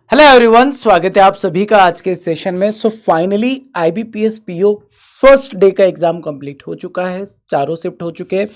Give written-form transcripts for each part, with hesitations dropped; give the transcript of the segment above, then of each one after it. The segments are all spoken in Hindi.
हेलो एवरीवन, स्वागत है आप सभी का आज के सेशन में। Finally IBPS PO first day का एग्जाम कंप्लीट हो चुका है। चारों शिफ्ट हो चुके हैं।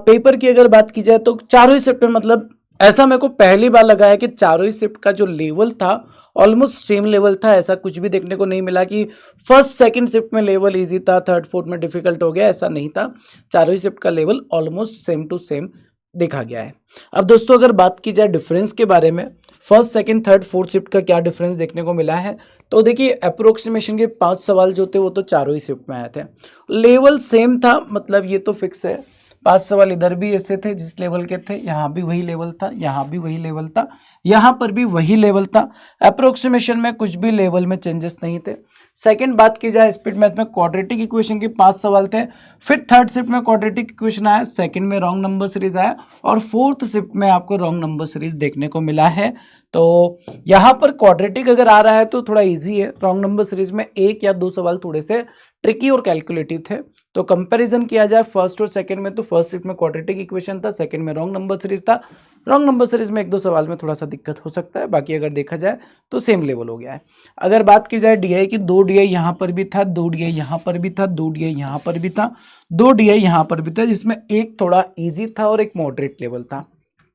पेपर की अगर बात की जाए तो चारों ही शिफ्ट में मतलब ऐसा मेरे को पहली बार लगा है कि चारों ही शिफ्ट का जो लेवल था ऑलमोस्ट सेम लेवल था। ऐसा कुछ भी देखने को नहीं मिला कि फर्स्ट सेकंड शिफ्ट में लेवल इजी था, थर्ड फोर्थ में डिफिकल्ट हो गया, ऐसा नहीं था। चारों ही शिफ्ट का level almost same to same देखा गया है। अब दोस्तों अगर बात की जाए डिफरेंस के बारे में, first second third fourth shift का क्या डिफरेंस देखने को मिला है, तो देखिए अप्रोक्सीमेशन के 5 सवाल जो थे वो तो चारों ही शिफ्ट में आए थे। लेवल सेम था, मतलब ये तो फिक्स है। 5 सवाल इधर भी ऐसे थे जिस लेवल के थे, यहाँ भी वही लेवल था, यहाँ भी वही लेवल था, यहाँ पर भी वही लेवल था। अप्रोक्सीमेशन में कुछ भी लेवल में चेंजेस नहीं थे। सेकंड बात की जाए स्पीड मैथ में, क्वाड्रेटिक इक्वेशन के 5 सवाल थे। फिर थर्ड शिफ्ट में क्वाड्रेटिक इक्वेशन आया, सेकंड में रॉन्ग नंबर सीरीज आया और फोर्थ शिफ्ट में आपको रॉन्ग नंबर सीरीज देखने को मिला है। तो यहाँ पर क्वाड्रेटिक अगर आ रहा है तो थोड़ा इजी है। रॉन्ग नंबर सीरीज में एक या दो सवाल थोड़े से ट्रिकी और कैलकुलेटिव थे। तो कंपैरिजन किया जाए फर्स्ट और सेकंड में, तो फर्स्ट शिफ्ट में क्वाड्रेटिक इक्वेशन था, सेकंड में रॉन्ग नंबर सीरीज था। रॉन्ग नंबर सीरीज में एक दो सवाल में थोड़ा सा दिक्कत हो सकता है, बाकी अगर देखा जाए तो सेम लेवल हो गया है। अगर बात की जाए डीआई की, 2 डीआई यहाँ पर भी था, 2 डीआई यहाँ पर भी था, 2 डीआई यहाँ पर भी था, 2 डीआई यहाँ पर भी था, जिसमें एक थोड़ा इजी था और एक मॉडरेट लेवल था।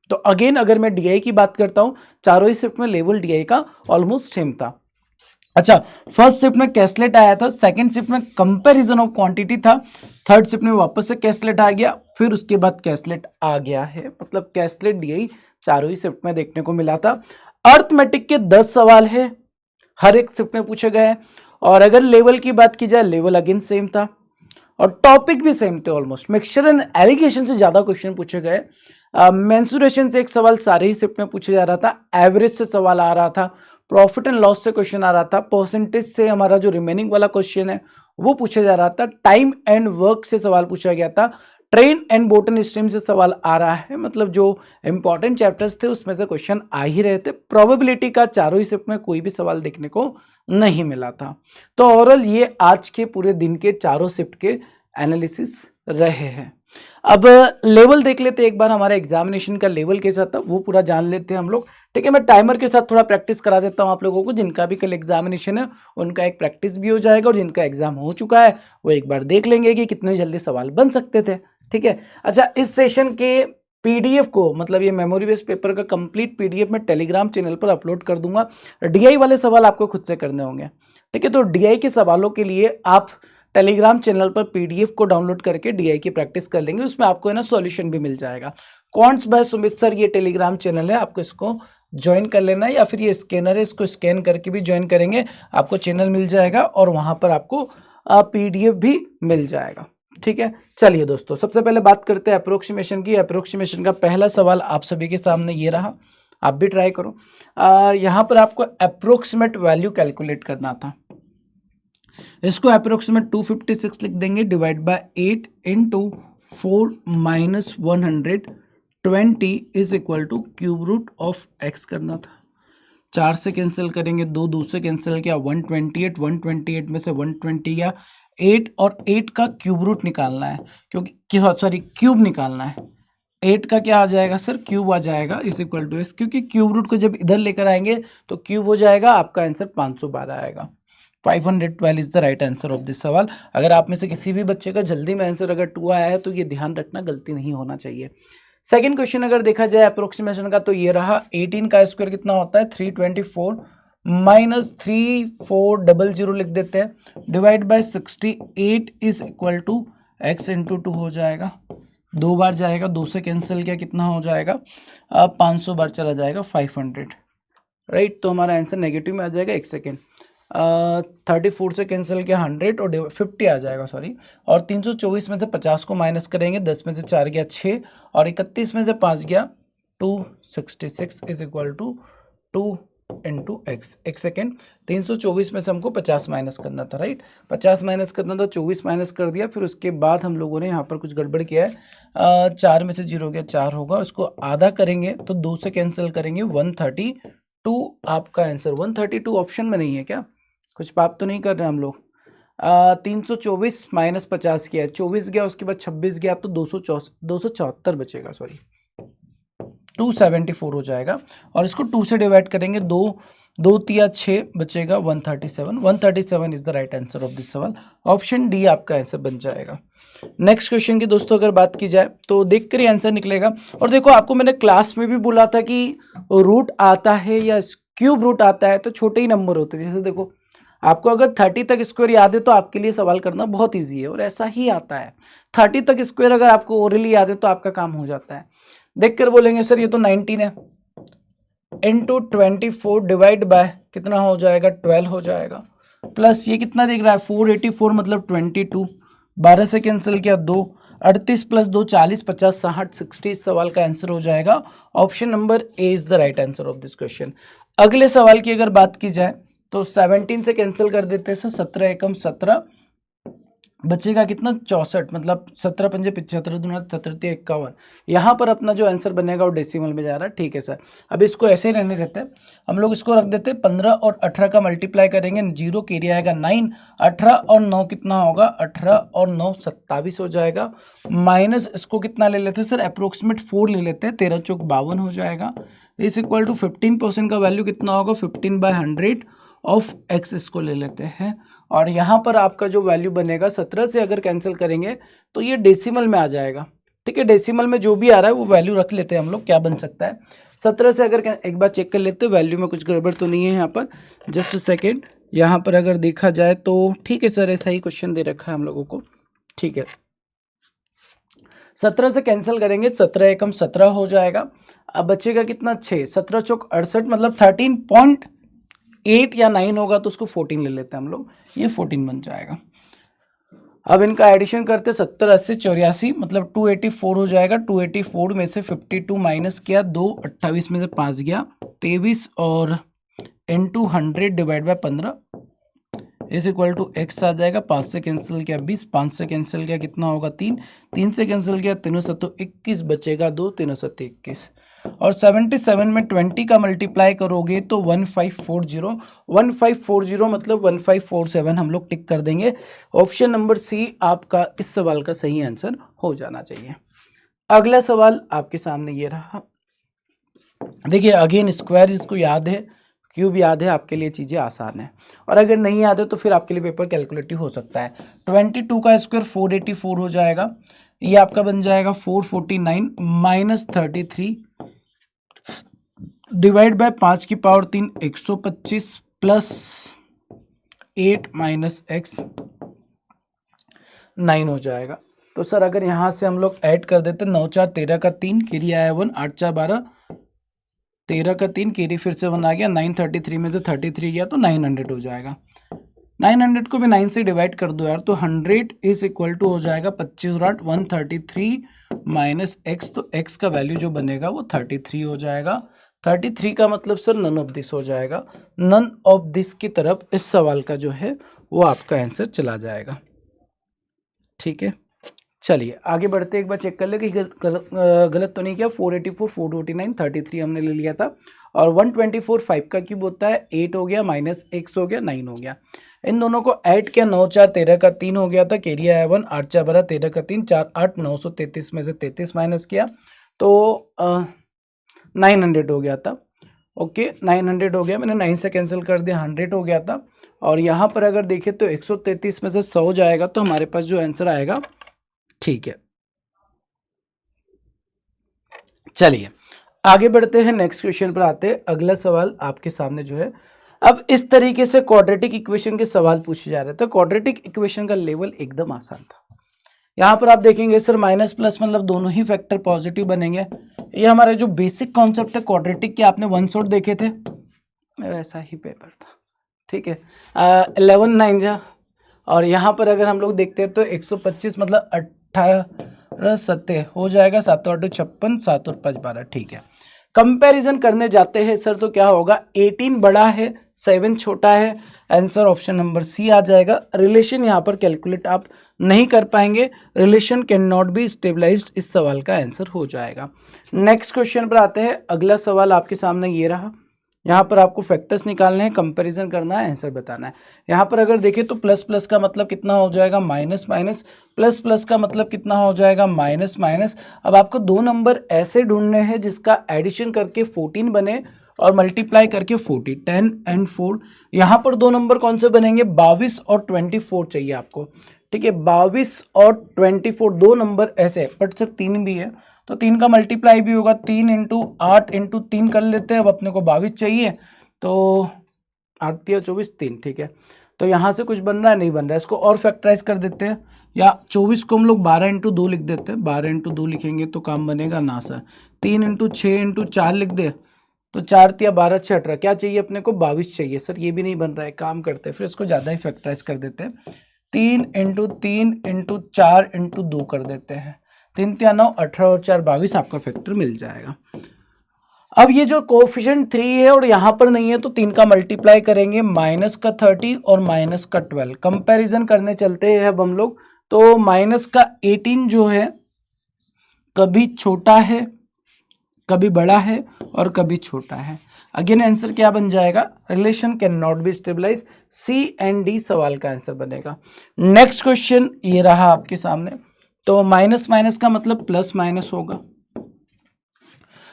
तो अगेन अगर मैं डीआई की बात करता हूं, चारों ही शिफ्ट में लेवल डीआई का ऑलमोस्ट सेम था। अच्छा, फर्स्ट शिफ्ट में कैसलेट आया था, सेकंड शिफ्ट में कंपैरिजन ऑफ क्वांटिटी था, थर्ड शिफ्ट में वापस से कैसलेट आ गया, फिर उसके बाद कैसलेट आ गया है। मतलब कैसलेट डीआई चारों ही शिफ्ट में देखने को मिला था। अर्थमेटिक के 10 सवाल है, हर एक शिफ्ट में पूछे गए। और अगर लेवल की बात की जाए, लेवल अगेन सेम था और टॉपिक भी सेम थे। ऑलमोस्ट मिक्सचर एंड एलिगेशन से ज्यादा क्वेश्चन पूछे गए। मेंसुरेशन से एक सवाल सारे ही शिफ्ट में पूछा जा रहा था, एवरेज से सवाल आ रहा था, प्रॉफिट एंड लॉस से क्वेश्चन आ रहा था, परसेंटेज से हमारा जो रिमेनिंग वाला क्वेश्चन है वो पूछा जा रहा था, टाइम एंड वर्क से सवाल पूछा गया था, ट्रेन एंड बोटन स्ट्रीम से सवाल आ रहा है। मतलब जो इंपॉर्टेंट चैप्टर्स थे उसमें से क्वेश्चन आ ही रहे थे। प्रोबेबिलिटी का चारों ही शिफ्ट में कोई भी सवाल देखने को नहीं मिला था। तो ओवरऑल ये आज के पूरे दिन के चारों शिफ्ट के एनालिसिस रहे हैं। अब लेवल देख लेते हैं एक बार, हमारे एग्जामिनेशन का लेवल कैसा था वो पूरा जान लेते हैं हम लोग। ठीक है, मैं टाइमर के साथ थोड़ा प्रैक्टिस करा देता हूं आप लोगों को। जिनका भी कल एग्जामिनेशन है उनका एक प्रैक्टिस भी हो जाएगा और जिनका एग्जाम हो चुका है वो एक बार देख लेंगे कि कितने जल्दी सवाल बन सकते थे। ठीक है, अच्छा, इस सेशन के पीडीएफ को, मतलब ये मेमोरी बेस्ड पेपर का कंप्लीट पीडीएफ मैं टेलीग्राम चैनल पर अपलोड कर दूंगा। डीआई वाले सवाल आपको खुद से करने होंगे। ठीक है, तो डीआई के सवालों के लिए आप टेलीग्राम चैनल पर पीडीएफ को डाउनलोड करके डीआई की प्रैक्टिस कर लेंगे। उसमें आपको है ना सॉल्यूशन भी मिल जाएगा। क्वांट्स बाय सुमित सर ये टेलीग्राम चैनल है, आपको इसको ज्वाइन कर लेना है, या फिर ये स्कैनर है इसको स्कैन करके भी ज्वाइन करेंगे, आपको चैनल मिल जाएगा और वहां पर आपको पीडीएफ भी मिल जाएगा। ठीक है, चलिए दोस्तों, सबसे पहले बात करते हैं अप्रोक्सीमेशन की। अप्रोक्सीमेशन का पहला सवाल आप सभी के सामने ये रहा, आप भी ट्राई करो। यहाँ पर आपको अप्रोक्सीमेट वैल्यू कैलकुलेट करना था। इसको अप्रोक्सीमेट 256 लिख देंगे, divide by 8 into 4 minus 120 is equal to cube root of x करना था। 4 से कैंसिल करेंगे, 2 से कैंसिल किया, 128, 128 में से 120 या 8 और 8 का क्यूब रूट निकालना है, क्योंकि सॉरी क्यूब निकालना है। 8 का क्या आ जाएगा सर, क्यूब आ जाएगा, इज इक्वल टू एस, क्योंकि क्यूब रूट को जब इधर लेकर आएंगे तो क्यूब हो जाएगा, आपका आंसर 512 आएगा। 512 is the right answer of this सवाल। अगर आप में से किसी भी बच्चे का जल्दी में आंसर अगर 2 आया है तो ये ध्यान रखना, गलती नहीं होना चाहिए। सेकंड क्वेश्चन अगर देखा जाए अप्रोक्सीमेशन का, तो ये रहा 18 का स्क्वायर कितना होता है 324 माइनस 3400 लिख देते हैं, divide by 68 is equal to x into 2 हो जाएगा। 2 बार जाएगा, 2 से कैंसिल किया कितना हो जाएगा, 500 बार चला जाएगा 500, राइट। तो हमारा आंसर नेगेटिव में आ जाएगा। एक सेकेंड, 34 से कैंसिल किया 100 और 50 आ जाएगा, सॉरी। और 324 में से 50 को माइनस करेंगे, 10 में से 4 गया 6 और 31 में से 5 गया 266 is equal to 2 into x. एक सेकेंड, 324 में से हमको 50 माइनस करना था, राइट। 50 माइनस करना था, 24 माइनस कर दिया, फिर उसके बाद हम लोगों ने यहाँ पर कुछ गड़बड़ किया है। 4 में से 0 गया 4 होगा, उसको आधा करेंगे तो 2 से कैंसिल करेंगे, 132 आपका आंसर। 132 ऑप्शन में नहीं है क्या, कुछ पाप तो नहीं कर रहे हम लोग। 324 माइनस 50 किया है, 24 गया, उसके बाद 26 गया, तो 274 बचेगा, सॉरी 274 हो जाएगा, और इसको 2 से डिवाइड करेंगे, 2 तिया 6 बचेगा 137 is the right answer of this सवाल। ऑप्शन डी आपका आंसर बन जाएगा। नेक्स्ट क्वेश्चन की दोस्तों अगर बात की जाए तो देख कर ही आंसर निकलेगा। और देखो आपको मैंने क्लास में भी बोला था कि रूट आता है या क्यूब रूट आता है तो छोटे ही नंबर होते हैं। जैसे देखो आपको अगर 30 तक स्क्वायर याद है तो आपके लिए सवाल करना बहुत ईजी है, और ऐसा ही आता है। 30 तक स्क्वायर अगर आपको ओरली याद है तो आपका काम हो जाता है। देख कर बोलेंगे सर ये तो 19 है, इंटू 24 डिवाइड बाय कितना हो जाएगा 12 हो जाएगा, प्लस ये कितना दिख रहा है 484 मतलब 22, 12 से कैंसिल किया 2, 38 प्लस 2 40, 50 60 60 इस सवाल का आंसर हो जाएगा। Option number A is the right answer of this question. अगले सवाल की अगर बात की जाए तो 17 से कैंसिल कर देते हैं सर, 17 एकम 17 बचेगा कितना 64, मतलब 17 पंजे 75 दूना 73 51। यहाँ पर अपना जो आंसर बनेगा वो डेसिमल में जा रहा है। ठीक है सर, अब इसको ऐसे ही रहने देते हैं, हम लोग इसको रख देते हैं 15 और 18 का मल्टीप्लाई करेंगे, 0 कैरी आएगा 9, 18 और 9 कितना होगा 18 और 9 27 हो जाएगा, माइनस इसको कितना ले लेते हैं सर अप्रोक्सीमेट 4 ले लेते हैं, 13 चौक 52 हो जाएगा, इस इक्वल टू 15% का वैल्यू कितना होगा 15/100 ऑफ एक्स इसको ले लेते हैं। और यहाँ पर आपका जो वैल्यू बनेगा 17 से अगर कैंसिल करेंगे तो ये डेसिमल में आ जाएगा। ठीक है, डेसिमल में जो भी आ रहा है वो वैल्यू रख लेते हैं हम लोग, क्या बन सकता है 17 से अगर एक बार चेक कर लेते हैं वैल्यू में कुछ गड़बड़ तो नहीं है यहाँ पर, जस्ट सेकेंड। यहाँ पर अगर देखा जाए तो ठीक है सर, ऐसा ही क्वेश्चन दे रखा है हम लोगों को। ठीक है, 17 से कैंसिल करेंगे, 17 एकम 17 हो जाएगा, अब बचेगा कितना 6, 17 चौक 68 मतलब 13.8 या 9 होगा तो उसको 14 ले लेते हैं हम लोग, ये 14 बन जाएगा। अब इनका एडिशन करते 70 80 84 मतलब 284 हो जाएगा, 284 में से 52 माइनस किया 2, 28 में से 5 गया 23 और into 100 divide by 15 is equal to x आ जाएगा। 5 से कैंसिल किया 20, 5 से कैंसिल किया कितना होगा 3, 3 से कैंसिल किया 3 7 21 बचेगा 2, 3 7 21 और 77 में 20 का मल्टीप्लाई करोगे तो 1540 मतलब 1547 हम लोग टिक कर देंगे। ऑप्शन नंबर सी आपका इस सवाल का सही आंसर हो जाना चाहिए। अगला सवाल आपके सामने ये रहा, देखिए अगेन स्क्वायर इसको याद है, क्यूब याद है, आपके लिए चीज़ें आसान है, और अगर नहीं याद है तो फिर आपके लिए पेपर कैलकुलेटिव हो सकता है। 22 का स्क्वायर 484 हो जाएगा, ये आपका बन जाएगा 449 माइनस 33 डिवाइड बाय 5 की पावर 3 125 प्लस 8 माइनस एक्स 9 हो जाएगा। तो सर अगर यहाँ से हम लोग ऐड कर देते 9 4 13 का 3 कैरी आया 1, 8 4 12 13 का 3 कैरी फिर से 1 आ गया, 933 में से 33 गया तो 900 हो जाएगा। 900 को भी 9 से डिवाइड कर दो यार, तो 100 इज इक्वल टू हो जाएगा 25 और 8 133 माइनस एक्स, तो एक्स का वैल्यू जो बनेगा वो 33 हो जाएगा। 33 का मतलब सर नन ऑफ दिस हो जाएगा, नन ऑफ दिस की तरफ इस सवाल का जो है वो आपका आंसर चला जाएगा। ठीक है, चलिए आगे बढ़ते एक बार चेक कर ले कि गलत तो नहीं किया। 484 449 33 हमने ले लिया था, और 124 5 का क्यूब होता है 8 हो गया माइनस एक्स हो गया 9 हो गया। इन दोनों को ऐड किया 9 4 13 का 3 हो गया था, कैरी आया 1, 8 4 12 13 का 3 4 8 933 में से 33 माइनस किया तो 900 हो गया था। ओके 900 हो गया, मैंने 9 से कैंसिल कर दिया 100 हो गया था, और यहाँ पर अगर देखें तो 133 में से 100 जाएगा तो हमारे पास जो आंसर आएगा। ठीक है, चलिए आगे बढ़ते हैं, नेक्स्ट क्वेश्चन पर आते हैं। अगला सवाल आपके सामने जो है, अब इस तरीके से क्वाड्रेटिक इक्वेशन के सवाल पूछे जा रहे थे। क्वाड्रेटिक इक्वेशन का लेवल एकदम आसान था। यहाँ पर आप देखेंगे सर माइनस प्लस मतलब दोनों ही फैक्टर पॉजिटिव बनेंगे। ये हमारा जो बेसिक कॉन्सेप्ट है क्वाड्रेटिक के, आपने वन शॉट देखे थे, वैसा ही पेपर था। ठीक है, 11 9 जा, और यहाँ पर अगर हम लोग देखते हैं तो 125 मतलब 18 सत्ते हो जाएगा, 7 8 56 7 और 5 12। ठीक है, कंपैरिजन करने जाते हैं सर तो क्या होगा, 18 बड़ा है 7 छोटा है, आंसर ऑप्शन नंबर सी आ जाएगा। रिलेशन यहाँ पर कैलकुलेट आप नहीं कर पाएंगे, relation can not be stabilised, इस सवाल का आंसर हो जाएगा। नेक्स्ट क्वेश्चन पर आते हैं। अगला सवाल आपके सामने ये रहा, यहाँ पर आपको फैक्टर्स निकालने हैं, कंपैरिजन करना है, आंसर बताना है। यहाँ पर अगर देखें तो प्लस प्लस का मतलब कितना हो जाएगा, माइनस माइनस, प्लस प्लस का मतलब कितना हो जाएगा, माइनस माइनस। अब आपको दो नंबर ऐसे ढूंढने हैं जिसका एडिशन करके 14 बने और मल्टीप्लाई करके 40, 10 एंड 4। यहाँ पर दो नंबर कौन से बनेंगे, 22 और 24 चाहिए आपको, ठीक है। 22 और 24 दो नंबर ऐसे, बट सर 3 भी है तो 3 का मल्टीप्लाई भी होगा, 3 इंटू 8 इंटू 3 कर लेते हैं। अब अपने को 22 चाहिए तो 8 या 24, 3, ठीक है। तो यहाँ से कुछ बन रहा है, नहीं बन रहा है, इसको और फैक्टराइज कर देते हैं, या 24 को हम लोग 12 इंटू 2 लिख देते हैं। 12 इंटू 2 लिखेंगे तो काम बनेगा ना सर, 3 इंटू 6 इंटू 4 लिख दे तो 4 या 12 6 18, क्या चाहिए अपने को, 22 चाहिए। सर ये भी नहीं बन रहा है, काम करते हैं फिर इसको ज़्यादा ही फैक्टराइज कर देते हैं, 3 इंटू 3 इंटू 4 इंटू 2 कर देते हैं, 3 या 9 18 और 4 22, आपका फैक्टर मिल जाएगा। अब ये जो कोफिशिएंट 3 है और यहाँ पर नहीं है तो 3 का मल्टीप्लाई करेंगे, माइनस का 30 और माइनस का 12, कंपैरिजन करने चलते हैं अब हम लोग। तो माइनस का 18 जो है कभी छोटा है, कभी बड़ा है और कभी छोटा है। अगेन आंसर क्या बन जाएगा, relation can not be stabilise, C and D सवाल का आंसर बनेगा। नेक्स्ट क्वेश्चन ये रहा आपके सामने। तो माइनस माइनस का मतलब प्लस माइनस होगा,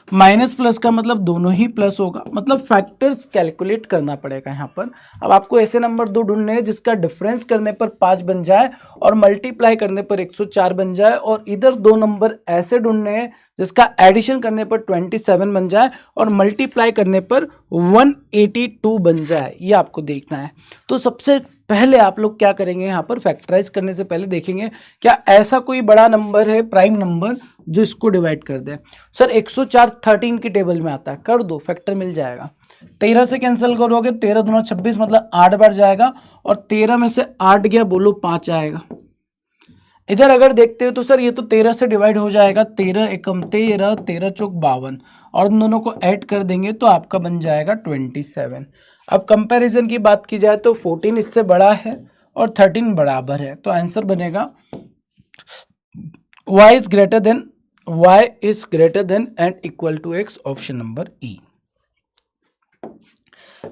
माइनस प्लस का मतलब दोनों ही प्लस होगा, मतलब फैक्टर्स कैलकुलेट करना पड़ेगा यहाँ पर। अब आपको ऐसे नंबर दो ढूंढने हैं जिसका डिफरेंस करने पर 5 बन जाए और मल्टीप्लाई करने पर 104 बन जाए, और इधर दो नंबर ऐसे ढूंढने हैं जिसका एडिशन करने पर 27 बन जाए और मल्टीप्लाई करने पर 182 बन जाए, ये आपको देखना है। तो सबसे पहले आप लोग क्या करेंगे, यहाँ पर फैक्टराइज करने से पहले देखेंगे क्या ऐसा कोई बड़ा नंबर है, प्राइम नंबर, जो इसको डिवाइड कर दे। सर 104 13 की टेबल में आता है, कर दो, फैक्टर मिल जाएगा। 13 से कैंसिल करोगे, 13 दूना 26, मतलब 8 बार जाएगा, और 13 में से 8 गया, बोलो 5 आएगा। इधर अगर देखते हो तो सर ये तो 13 से डिवाइड हो जाएगा, 13 एकम 13, 13 चौक 52, और इन दोनों को ऐड कर देंगे तो आपका बन जाएगा 27। अब कंपैरिजन की बात की जाए तो 14 इससे बड़ा है और 13 बराबर है, तो आंसर बनेगा y is greater than and equal to x, option number ई।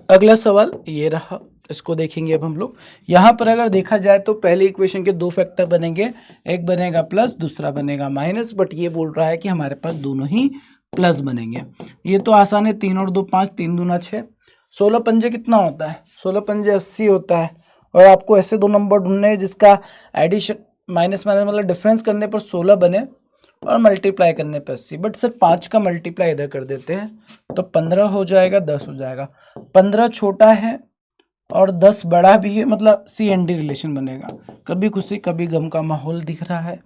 अगला सवाल ये रहा, इसको देखेंगे अब हम लोग। यहाँ पर अगर देखा जाए तो पहले इक्वेशन के दो फैक्टर बनेंगे, एक बनेगा प्लस, दूसरा बनेगा माइनस, बट ये बोल रहा है कि हमारे पास दोनों ही प्लस बनेंगे। ये तो आसान है, 3 और 2 5, 3 दूना 6, 16 पंजे कितना होता है, 16 पंजे 80 होता है। और आपको ऐसे दो नंबर ढूंढने हैं जिसका एडिशन माइनस माइनस मतलब डिफरेंस करने पर 16 बने और मल्टीप्लाई करने पर 80, बट सर 5 का मल्टीप्लाई इधर कर देते हैं तो 15 हो जाएगा, 10 हो जाएगा। 15 छोटा है और 10 बड़ा भी है, मतलब सी एंड डी रिलेशन बनेगा। कभी खुशी कभी गम का माहौल दिख रहा है,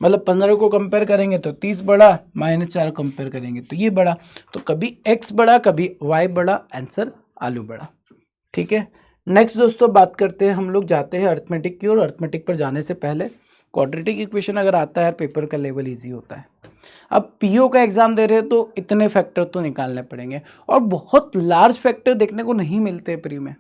मतलब 15 को कंपेयर करेंगे तो 30 बड़ा, -4 कंपेयर करेंगे तो ये बड़ा, तो कभी x बड़ा कभी y बड़ा, आंसर आलू बड़ा, ठीक है। नेक्स्ट दोस्तों बात करते हैं, हम लोग जाते हैं अर्थमेटिक की, और अर्थमेटिक पर जाने से पहले क्वाड्रेटिक इक्वेशन अगर आता है पेपर का लेवल इजी होता है। अब पीओ का एग्जाम दे रहे हैं तो इतने फैक्टर तो निकालने पड़ेंगे, और बहुत लार्ज फैक्टर देखने को नहीं मिलते प्री में।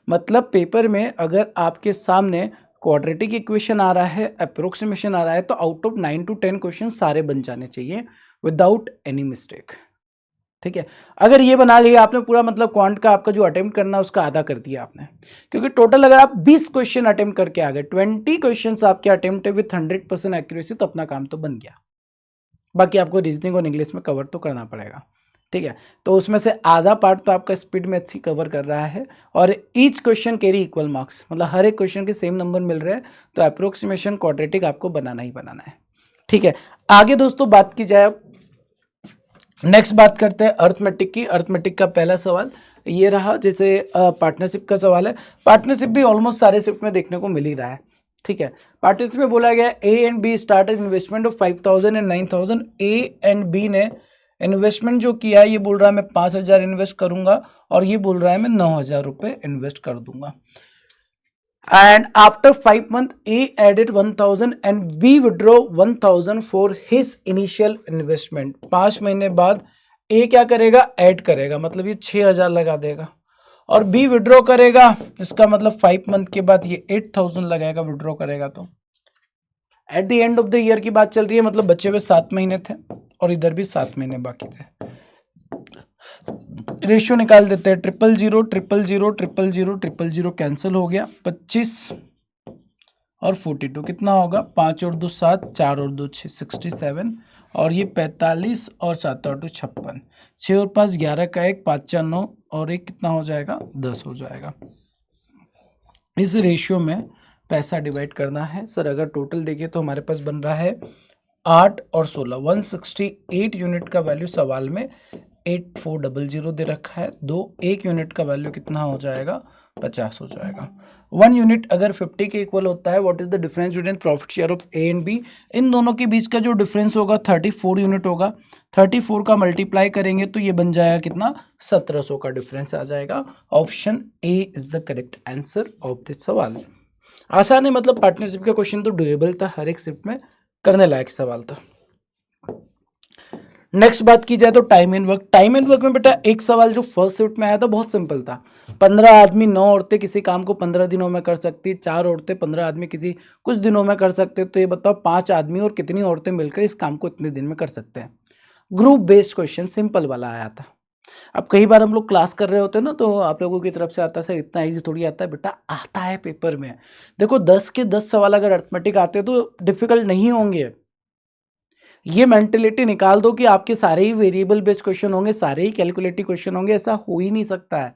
मतलब पेपर में अगर आपके सामने क्वाड्रेटिक इक्वेशन आ रहा है, अप्रोक्सीमेशन आ रहा है, तो आउट ऑफ 9 to 10 क्वेश्चन सारे बन जाने चाहिए विदाउट एनी मिस्टेक, ठीक है। अगर ये बना लिया आपने पूरा, मतलब क्वांट का आपका जो अटेम्प्ट करना है उसका आधा कर दिया आपने, क्योंकि टोटल अगर आप 20 क्वेश्चन अटेम्प्ट करके आ गए, 20 क्वेश्चन आपके अटेम्प्ट है विथ 100% एक्यूरेसी, तो अपना काम तो बन गया। बाकी आपको रीजनिंग और इंग्लिश में कवर तो करना पड़ेगा, ठीक है। तो उसमें से आधा पार्ट तो आपका स्पीड मैथ्स ही कवर कर रहा है, और each question carry equal marks, मतलब हर एक क्वेश्चन के सेम नंबर मिल रहे हैं, तो अप्रोक्सीमेशन क्वाड्रेटिक आपको बनाना ही बनाना है, ठीक है। आगे दोस्तों बात की जाए, नेक्स्ट बात करते हैं अर्थमेटिक की। अर्थमेटिक का पहला सवाल ये रहा, जैसे पार्टनरशिप का सवाल है। पार्टनरशिप भी ऑलमोस्ट सारे शिफ्ट में देखने को मिल ही रहा है, ठीक है। पार्टनरशिप में बोला गया A and B started investment of 5000 and 9000। A and B ने इन्वेस्टमेंट जो किया है, ये बोल रहा है मैं 5000 इन्वेस्ट करूंगा, और ये बोल रहा है मैं 9000 रुपये इन्वेस्ट कर दूंगा। And after 5 months, A added 1000 and B withdraw 1000 for his initial investment. 5 महीने बाद A क्या करेगा, ऐड करेगा, मतलब ये 6000 लगा देगा, और B विड्रॉ करेगा, इसका मतलब 5 मंथ के बाद ये 8000 लगाएगा, विड्रॉ करेगा। तो eight the end of the year की बात चल रही है, मतलब बचे हुए 7 महीने थे और इधर भी 7 महीने बाकी थे। रेशियो निकाल देते हैं, 000 000 000 000 कैंसिल हो गया, 25 और 42 कितना होगा, 5 और 2 7, 4 और 2 6, 67, और ये 45 और 7 और 2 56, 6 और 5 11 का 1, 5 4 9 और 1 कितना हो जाएगा, 10 हो जाएगा। इस रेशियो में पैसा डिवाइड करना है सर। अगर टोटल देखिए तो हमारे पास बन रहा है 8 और 16, 168 यूनिट का वैल्यू सवाल में 8400 दे रखा है। एक यूनिट का वैल्यू कितना हो जाएगा, 50 हो जाएगा। 1 यूनिट अगर 50 के इक्वल होता है, what is the difference between profit share of A and B? इन दोनों के बीच का जो डिफरेंस होगा 34 यूनिट होगा। 34 का मल्टीप्लाई करेंगे तो ये बन जाएगा कितना, 1700 का डिफरेंस आ जाएगा। Option A is the correct answer of this सवाल। आसान है, मतलब पार्टनरशिप का क्वेश्चन तो डुएबल था, हर एक शिफ्ट में करने लायक सवाल था। नेक्स्ट बात की जाए तो time and work. Time and work में बेटा एक सवाल जो फर्स्ट शिफ्ट में आया था बहुत सिंपल था। 15 आदमी 9 औरतें किसी काम को 15 दिनों में कर सकती, 4 औरतें 15 आदमी किसी कुछ दिनों में कर सकते। तो ये बताओ 5 आदमी और कितनी औरतें मिलकर इस काम को इतने दिन में कर सकते हैं। ग्रुप बेस्ड क्वेश्चन सिंपल वाला आया था। अब कई बार हम लोग क्लास कर रहे होते हैं ना, तो आप लोगों की तरफ से आता है सर इतना ईजी थोड़ी आता है, बेटा आता है पेपर में। देखो 10 के 10 सवाल अगर अर्थमेटिक आते हैं तो डिफिकल्ट नहीं होंगे। ये मेंटेलिटी निकाल दो कि आपके सारे ही वेरिएबल बेस्ड क्वेश्चन होंगे, सारे ही कैलकुलेटिव क्वेश्चन होंगे, ऐसा हो ही नहीं सकता है।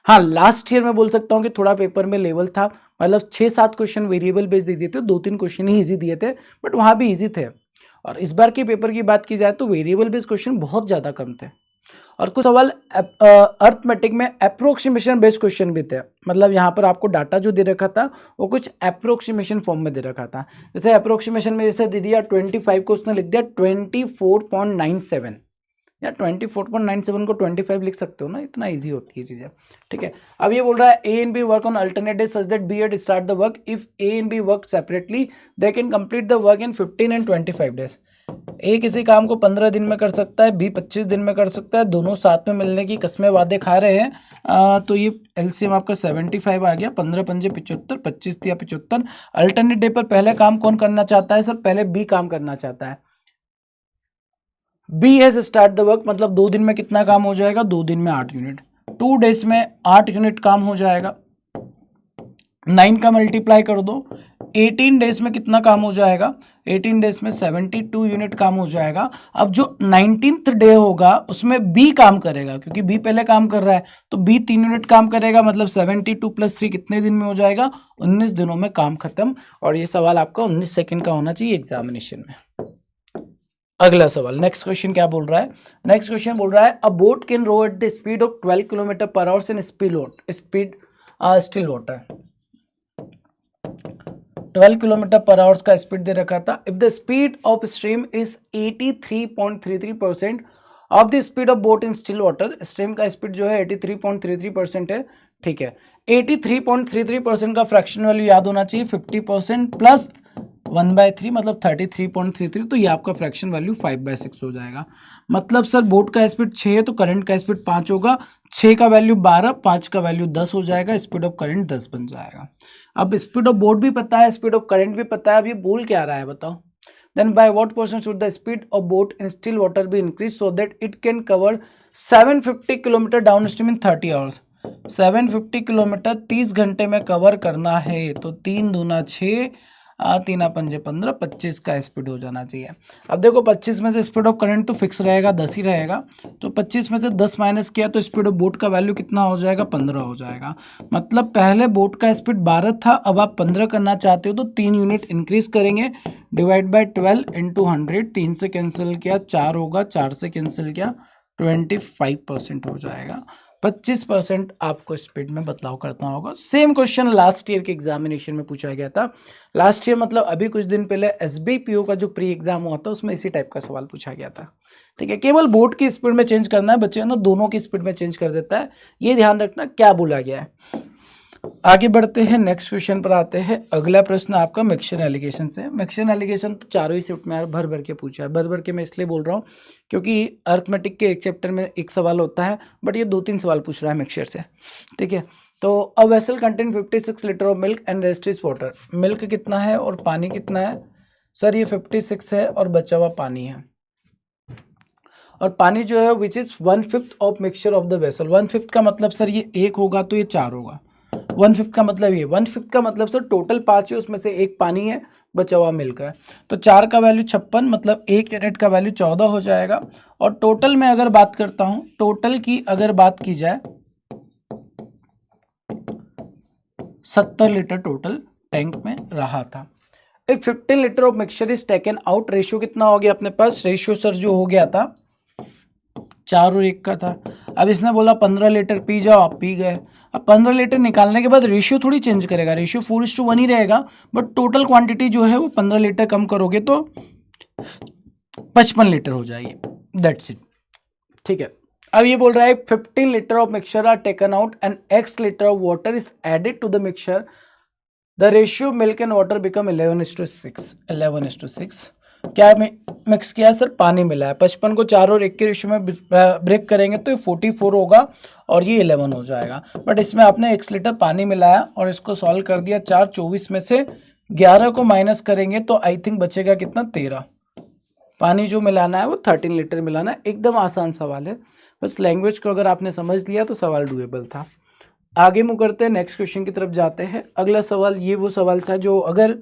हाँ, लास्ट ईयर मैं बोल सकता हूँ कि थोड़ा पेपर में लेवल था, मतलब 6-7 क्वेश्चन वेरिएबल बेस्ड दे दिए थे, 2-3 क्वेश्चन ही इजी दिए थे, बट वहां भी इजी थे। और इस बार के पेपर की बात की जाए तो वेरिएबल बेस्ड क्वेश्चन बहुत ज्यादा कम थे, और कुछ सवाल अर्थमेटिक में अप्रोक्सीमेशन बेस्ड क्वेश्चन भी थे। मतलब यहाँ पर आपको डाटा जो दे रखा था वो कुछ अप्रोक्सीमेशन फॉर्म में दे रखा था। जैसे अप्रोक्सीमेशन में जैसे दे दिया 25 को उसने लिख दिया 24.97, या 24.97 को 25 लिख सकते हो ना, इतना इजी होती है चीजें। ठीक है, अब ये बोल रहा है A and B work on alternate days such that B had start the work. If A and B work separately they can complete the work in 15 and 25 days. A किसी काम को 15 दिन में कर सकता है, बी 25 दिन में कर सकता है, दोनों साथ में मिलने की कस्में वादे खा रहे हैं। तो ये एलसीएम आपका 75 आ गया, 15 पंजे 75, 25 या 75। अल्टरनेट डे पर पहले काम कौन करना चाहता है सर, पहले बी काम करना चाहता है। B has start the work, मतलब 2 दिन में कितना काम हो जाएगा, 2 दिन में 8 यूनिट, 2 डेज में 8 यूनिट काम हो जाएगा। 9 का मल्टीप्लाई कर दो, 18 डेज में कितना काम हो जाएगा, 18 डेज में 72 यूनिट काम हो जाएगा। अब जो 19th डे होगा उसमें बी काम करेगा, क्योंकि बी पहले काम कर रहा है, तो बी 3 यूनिट काम करेगा, मतलब 72 + 3 कितने दिन में हो जाएगा, 19 दिनों में काम खत्म। और ये सवाल आपका 19 सेकंड का होना चाहिए एग्जामिनेशन में। अगला सवाल, नेक्स्ट क्वेश्चन क्या बोल रहा है? नेक्स्ट क्वेश्चन बोल रहा है a boat can row at the speed of 12 km/h in speed still water. 12 km/h का स्पीड दे रखा था। If the speed of stream is 83.33% of the speed of boat in still water. Stream का स्पीड जो है 83.33% है। ठीक है, 83.33% का फ्रैक्शन वैल्यू याद होना चाहिए 50% प्लस 1/3, मतलब 33.33। तो ये आपका फ्रैक्शन वैल्यू 5/6 हो जाएगा। मतलब सर बोट का स्पीड 6 है तो करंट का स्पीड 5 होगा, 6 का वैल्यू 12, 5 का वैल्यू 10 हो जाएगा, स्पीड ऑफ करंट 10 बन जाएगा। अब स्पीड ऑफ बोट भी पता है, स्पीड ऑफ करंट भी पता है, अब ये बोल क्या रहा है बताओ? Then by what percent should the speed of boat in still water be increase so that it can cover 750 kilometre downstream in 30 hours. 750 kilometre 30 घंटे में कवर करना है, तो 3 दूना 6, 3 पंजे 15, 25 का स्पीड हो जाना चाहिए। अब देखो 25 में से स्पीड ऑफ करंट तो फिक्स रहेगा, 10 ही रहेगा, तो 25 में से 10 माइनस किया तो स्पीड ऑफ बोट का वैल्यू कितना हो जाएगा, 15 हो जाएगा। मतलब पहले बोट का स्पीड 12 था, अब आप 15 करना चाहते हो तो 3 यूनिट इंक्रीज करेंगे, डिवाइड बाय 12 इंटू 100, 3 से कैंसिल किया 4 होगा, 4 से कैंसिल किया 25% हो जाएगा। 25% आपको स्पीड में बदलाव करना होगा। सेम क्वेश्चन लास्ट ईयर के एग्जामिनेशन में पूछा गया था। लास्ट ईयर मतलब अभी कुछ दिन पहले एसबीपीओ का जो प्री एग्जाम हुआ था उसमें इसी टाइप का सवाल पूछा गया था। ठीक है, केवल बोट की स्पीड में चेंज करना है, बच्चे ना दोनों की स्पीड में चेंज कर देता है, ये ध्यान रखना क्या बोला गया है। आगे बढ़ते हैं, नेक्स्ट क्वेश्चन पर आते हैं। अगला प्रश्न आपका मिक्सचर एलिगेशन से। मिक्सचर एलिगेशन तो चारों ही शिफ्ट में भर भर के पूछा है। भर भर के मैं इसलिए बोल रहा हूँ क्योंकि अर्थमेटिक के एक चैप्टर में एक सवाल होता है, बट ये 2-3 सवाल पूछ रहा है मिक्सचर से। ठीक है, तो a vessel contain 56 litre of milk and rest is water. Milk कितना है और पानी कितना है? सर ये 56 है और बचा हुआ पानी है। और पानी जो है which is 1/5 of mixture of the vessel. 1/5 का मतलब सर ये 1 होगा तो ये 4 होगा। 1/5 का मतलब ये 1/5 का मतलब सर टोटल 5 है, उसमें से 1 पानी है, बचा हुआ मिल्क है। तो 4 का वैल्यू 56 मतलब 1 यूनिट का वैल्यू 14 हो जाएगा। और टोटल में अगर बात करता हूं, टोटल की अगर बात की जाए 70 लीटर टोटल टैंक में रहा था। If 15 litre of mixture is taken out, ratio कितना हो गया अपने पास? रेशियो सर जो हो गया था 4 और 1 का था। अब इसने बोला 15 लीटर पी जाओ, आप पी गए। अब 15 लीटर निकालने के बाद रेशियो थोड़ी चेंज करेगा, रेशियो 4:1 ही रहेगा, बट टोटल क्वांटिटी जो है वो 15 लीटर कम करोगे तो 55 लीटर हो जाएगी। That's it. ठीक है। अब ये बोल रहा है 15 litre of mixture are taken out and x litre of water is added to the mixture, the ratio milk and water become 11:6। 11:6 क्या मिक्स किया सर? पानी मिला है। 55 को 4 और 1 के रेशियो में ब्रेक करेंगे तो ये 44 होगा और ये 11 हो जाएगा। बट इसमें आपने 1 लीटर पानी मिलाया और इसको सॉल्व कर दिया। 4 24 में से 11 को माइनस करेंगे तो आई थिंक बचेगा कितना? 13। पानी जो मिलाना है वो 13 लीटर मिलाना है। एकदम आसान सवाल है, बस लैंग्वेज को अगर आपने समझ लिया तो सवाल डूएबल था। आगे मूव करते हैं, नेक्स्ट क्वेश्चन की तरफ जाते हैं। अगला सवाल ये वो सवाल था जो अगर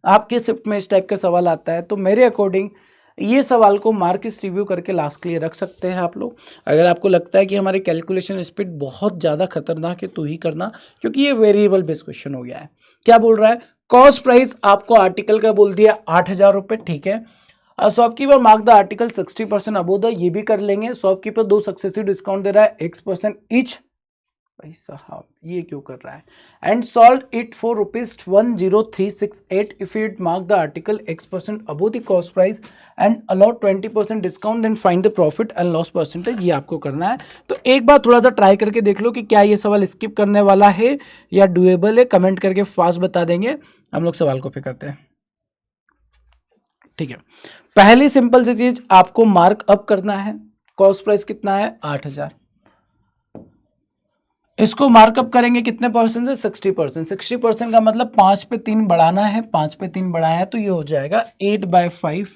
आपके शिफ्ट में इस टाइप का सवाल आता है तो मेरे अकॉर्डिंग ये सवाल को मार्क्स रिव्यू करके लास्ट के लिए रख सकते हैं आप लोग। अगर आपको लगता है कि हमारी कैलकुलेशन स्पीड बहुत ज़्यादा खतरनाक है तो ही करना, क्योंकि ये वेरिएबल बेस्ड क्वेश्चन हो गया है। क्या बोल रहा है? कॉस्ट प्राइस आपको आर्टिकल का बोल दिया 8,000 रुपये, ठीक है। Shopkeeper mark the article 60% above the, ये भी कर लेंगे। शॉपकीपर 2 सक्सेसिव डिस्काउंट दे रहा है X% ईच। भाई साहब ये क्यों कर रहा है? And solve it for ₹10368 if it mark the article X% above the cost price and allow 20% discount, then find the profit and loss percentage. ये आपको करना है। तो एक बार थोड़ा सा ट्राई करके देख लो कि क्या ये सवाल स्किप करने वाला है या डुएबल है। कमेंट करके फास्ट बता देंगे। हम लोग सवाल को फिर करते हैं। ठीक है, पहली सिंपल सी चीज आपको मार्क अप करना है। कॉस्ट प्राइस कितना है? 8,000। इसको मार्कअप करेंगे कितने परसेंट से? 60%। 60% का मतलब 5 पे 3 बढ़ाना है। 5 पे 3 बढ़ाया है तो ये हो जाएगा 8/5।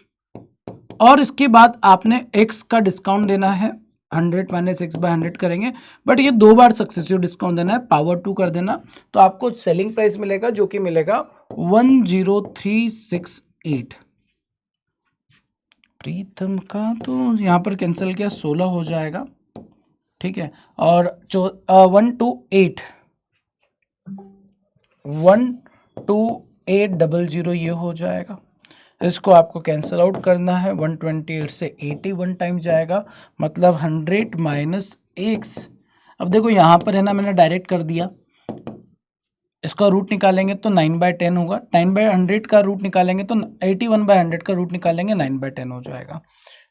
और इसके बाद आपने x का डिस्काउंट देना है। 100 माइनस x/100 करेंगे, बट ये 2 बार सक्सेसिव डिस्काउंट देना है, पावर 2 कर देना। तो आपको सेलिंग प्राइस मिलेगा जो कि मिलेगा 10368। प्रीतम का तो यहाँ पर कैंसिल किया, 16 हो जाएगा। ठीक है, और 12800 ये हो जाएगा। इसको आपको कैंसिल आउट करना है। 128 से 81 टाइम जाएगा, मतलब 100 माइनस x। अब देखो यहाँ पर है ना, मैंने डायरेक्ट कर दिया। इसका रूट निकालेंगे तो 9/10 होगा। 9/100 का रूट निकालेंगे तो 81/100 का रूट निकालेंगे 9/10 हो जाएगा।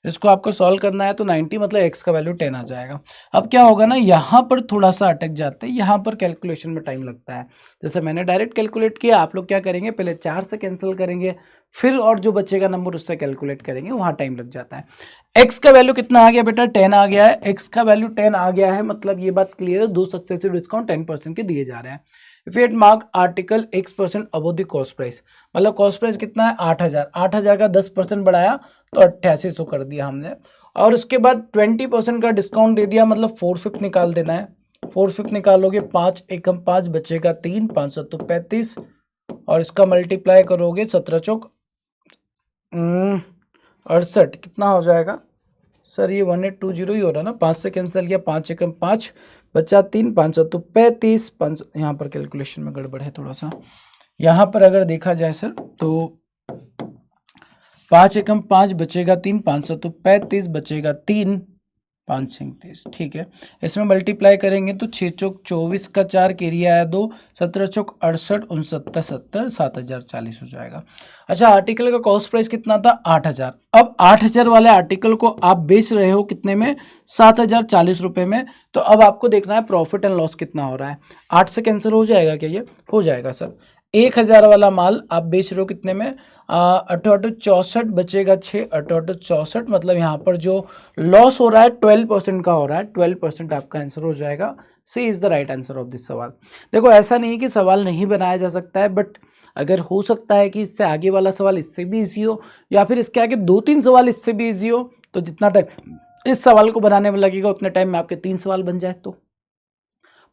इसको आपको सॉल्व करना है तो 90 मतलब x का वैल्यू 10 आ जाएगा। अब क्या होगा ना, यहाँ पर थोड़ा सा अटक जाते हैं, यहाँ पर कैलकुलेशन में टाइम लगता है। जैसे मैंने डायरेक्ट कैलकुलेट किया, आप लोग क्या करेंगे, पहले 4 से कैंसिल करेंगे, फिर और जो बचेगा नंबर उससे कैलकुलेट करेंगे, वहाँ टाइम लग जाता है। x का वैल्यू कितना आ गया बेटा? 10 आ गया है। x का वैल्यू 10 आ गया है मतलब ये बात क्लियर है, 2 सक्सेसिव डिस्काउंट 10% के दिए जा रहे हैं। If it mark article X% above the cost price, मतलब कॉस्ट प्राइस कितना है? 8,000। 8,000 का 10% बढ़ाया तो 8800 कर दिया हमने। और उसके बाद 20% का डिस्काउंट दे दिया, मतलब 4/5 निकाल देना है। 4/5 निकालोगे, 5 एकम 5 बचेगा 3, 5 7 35, और इसका मल्टीप्लाई करोगे 17 चौक 68, कितना हो जाएगा सर? ये 1820 ही हो रहा ना, 5 से कैंसिल किया, 5 एकम 5 बचा 3, 5 7 35, 5 यहाँ पर कैलकुलेशन में गड़बड़ है थोड़ा सा। यहाँ पर अगर देखा जाए सर तो 5 एकम 5 बचेगा 3, 5 7 35 बचेगा 3, 5 6 30। ठीक है, इसमें मल्टीप्लाई करेंगे तो 6 चौक 24 का 4 एरिया है 2, 17 चौक 68, 69 70, 7,040 हो जाएगा। अच्छा, आर्टिकल का कॉस्ट प्राइस कितना था? 8,000। अब 8,000 वाले आर्टिकल को आप बेच रहे हो कितने में? 7,040 रुपये में। तो अब आपको देखना है प्रॉफिट एंड लॉस कितना हो रहा है। 8 से कैंसिल हो जाएगा क्या? ये हो जाएगा सर। 1,000 वाला माल आप बेच रहे हो कितने में? 68 बचेगा 6, 68 मतलब यहाँ पर जो लॉस हो रहा है 12% का हो रहा है। 12% आपका आंसर हो जाएगा। C is the right answer of this सवाल। देखो ऐसा नहीं कि सवाल नहीं बनाया जा सकता है, बट अगर हो सकता है कि इससे आगे वाला सवाल इससे भी इजी हो, या फिर इसके आगे 2-3 सवाल इससे भी इजी हो, तो जितना टाइम इस सवाल को बनाने में लगेगा उतने टाइम में आपके 3 सवाल बन जाए। तो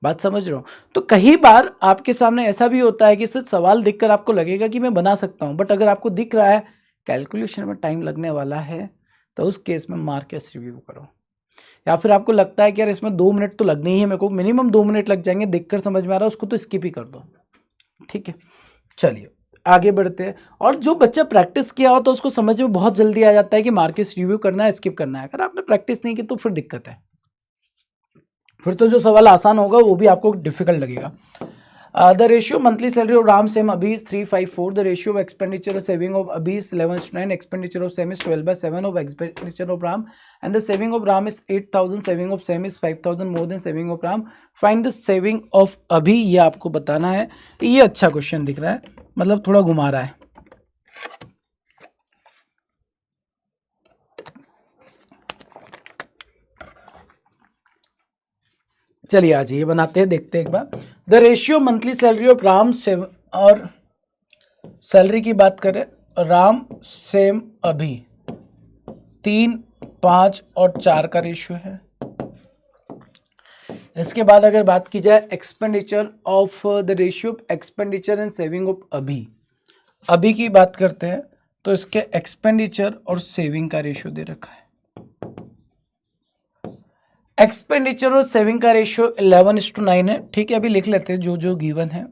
बात समझ रहे हो? तो कई बार आपके सामने ऐसा भी होता है कि सिर्फ सवाल देखकर आपको लगेगा कि मैं बना सकता हूँ, बट अगर आपको दिख रहा है कैलकुलेशन में टाइम लगने वाला है, तो उस केस में मार्कस रिव्यू करो। या फिर आपको लगता है कि यार इसमें 2 मिनट तो लगने ही है, मेरे को मिनिमम 2 मिनट लग जाएंगे, देखकर समझ में आ रहा है, उसको तो स्किप ही कर दो। ठीक है, चलिए आगे बढ़ते हैं। और जो बच्चा प्रैक्टिस किया हो तो उसको समझ में बहुत जल्दी आ जाता है कि मार्कस रिव्यू करना है, स्किप करना है। अगर आपने प्रैक्टिस नहीं की तो फिर दिक्कत है, फिर तो जो सवाल आसान होगा वो भी आपको डिफिकल्ट लगेगा। The ratio monthly salary of Ram same अभी is 354. The ratio of expenditure और सेविंग ऑफ अभी is 11:9. Expenditure of same is 12/7 of expenditure of Ram, and the saving of Ram is 8,000. saving of Sam is 5,000 more than saving of Ram. Find the saving of अभी, ये आपको बताना है। ये अच्छा क्वेश्चन दिख रहा है, मतलब थोड़ा घुमा रहा है। चलिए आज ये बनाते हैं, देखते हैं एक बार। The ratio monthly salary of Ram same, और सैलरी की बात करें राम सेम अभी 3, 5 और 4 का रेशियो है। इसके बाद अगर बात की जाए expenditure of the ratio of expenditure and saving of अभी की बात करते हैं, तो इसके एक्सपेंडिचर और सेविंग का रेशियो दे रखा है। एक्सपेंडिचर और सेविंग का रेशियो 11:9 है। ठीक है, अभी लिख लेते हैं जो जो गिवन है।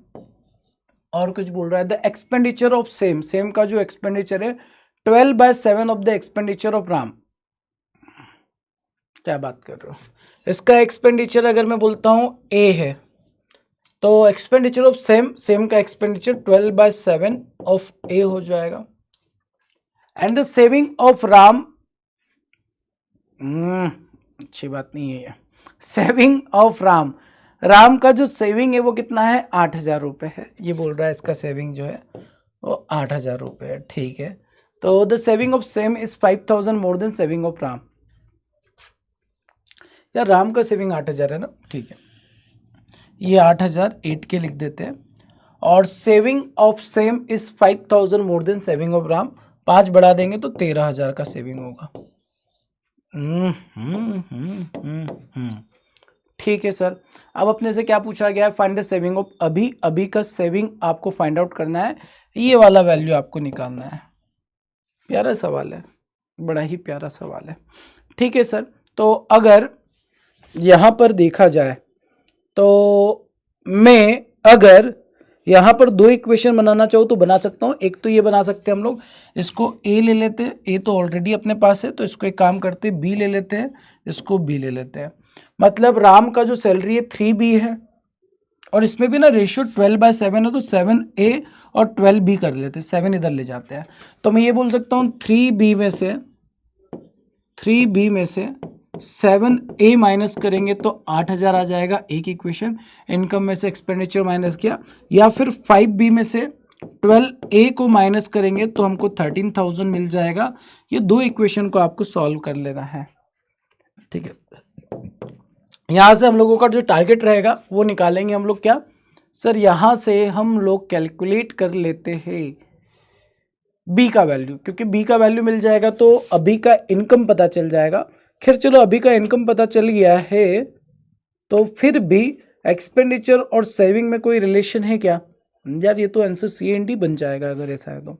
और कुछ बोल रहा है द एक्सपेंडिचर ऑफ सेम का जो एक्सपेंडिचर है 12/7 of the expenditure of Ram. क्या बात कर रहे हो? इसका एक्सपेंडिचर अगर मैं बोलता हूं ए है, तो एक्सपेंडिचर ऑफ सेम का एक्सपेंडिचर 12/7 ऑफ ए हो जाएगा। And the saving of Ram, अच्छी बात नहीं है ये। सेविंग ऑफ राम का जो सेविंग है वो कितना है? 8,000 रुपये है। ये बोल रहा है इसका सेविंग जो है वो 8,000 रुपये है। ठीक है, तो the saving of same is 5,000 more than saving of Ram. यार राम का सेविंग 8,000 है ना, ठीक है, ये 8,000 8 के लिख देते हैं। और saving of same is 5,000 more than saving of Ram, 5 बढ़ा देंगे तो 13,000 का सेविंग होगा। ठीक है सर, अब अपने से क्या पूछा गया है? फाइंड द सेविंग ऑफ अभी का सेविंग आपको फाइंड आउट करना है, ये वाला वैल्यू आपको निकालना है। प्यारा सवाल है, बड़ा ही प्यारा सवाल है। ठीक है सर, तो अगर यहाँ पर देखा जाए तो मैं अगर यहाँ पर 2 इक्वेशन बनाना चाहूँ तो बना सकता हूँ। एक तो ये बना सकते हैं हम लोग, इसको ए ले लेते हैं, ए तो ऑलरेडी अपने पास है, तो इसको एक काम करते हैं बी ले लेते हैं, इसको बी ले लेते हैं। मतलब राम का जो सैलरी है 3B है, और इसमें भी ना रेशियो 12/7 है, तो 7A और 12B कर लेते हैं, 7 इधर ले जाते हैं। तो मैं ये बोल सकता हूँ 3B में से 7A माइनस करेंगे तो 8,000 आ जाएगा, एक इक्वेशन। इनकम में से एक्सपेंडिचर माइनस किया, या फिर 5B में से 12A को माइनस करेंगे तो हमको 13,000 मिल जाएगा। ये 2 इक्वेशन को आपको सॉल्व कर लेना है। ठीक है, यहाँ से हम लोगों का जो टारगेट रहेगा वो निकालेंगे हम लोग। क्या सर? यहाँ से हम लोग कैलकुलेट कर लेते हैं बी का वैल्यू, क्योंकि बी का वैल्यू मिल जाएगा तो अभी का इनकम पता चल जाएगा। खैर चलो, अभी का इनकम पता चल गया है, तो फिर भी एक्सपेंडिचर और सेविंग में कोई रिलेशन है क्या? यार ये तो आंसर CND बन जाएगा अगर ऐसा है तो।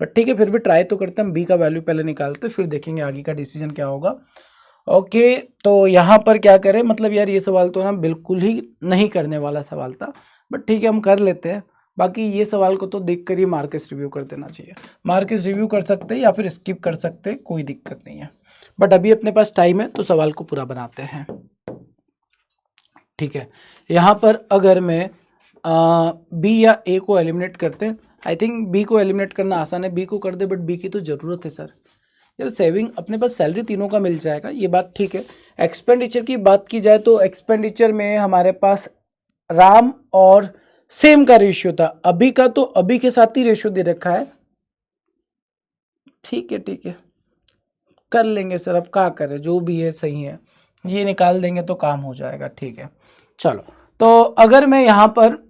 बट ठीक है, फिर भी ट्राई तो करते हैं, हम बी का वैल्यू पहले निकालते, फिर देखेंगे आगे का डिसीजन क्या होगा। ओके, तो यहाँ पर क्या करें, मतलब यार ये सवाल तो ना बिल्कुल ही नहीं करने वाला सवाल था, बट ठीक है हम कर लेते हैं। बाकी ये सवाल को तो देख कर ही मार्कस रिव्यू कर देना चाहिए। मार्कस रिव्यू कर सकते हैं या फिर स्किप कर सकते हैं, कोई दिक्कत नहीं है। बट अभी अपने पास टाइम है तो सवाल को पूरा बनाते हैं। ठीक है, यहाँ पर अगर मैं बी या ए को एलिमिनेट करते हैं, आई थिंक बी को एलिमिनेट करना आसान है, बी को कर दे, बट बी की तो ज़रूरत है सर। यार सेविंग अपने पास सैलरी तीनों का मिल जाएगा, ये बात ठीक है। एक्सपेंडिचर की बात की जाए तो एक्सपेंडिचर में हमारे पास राम और सेम का रेशियो था, अभी का तो अभी के साथ ही रेशियो दे रखा है। ठीक है ठीक है, कर लेंगे सर, अब क्या करें, जो भी है सही है, ये निकाल देंगे तो काम हो जाएगा। ठीक है, चलो, तो अगर मैं यहाँ पर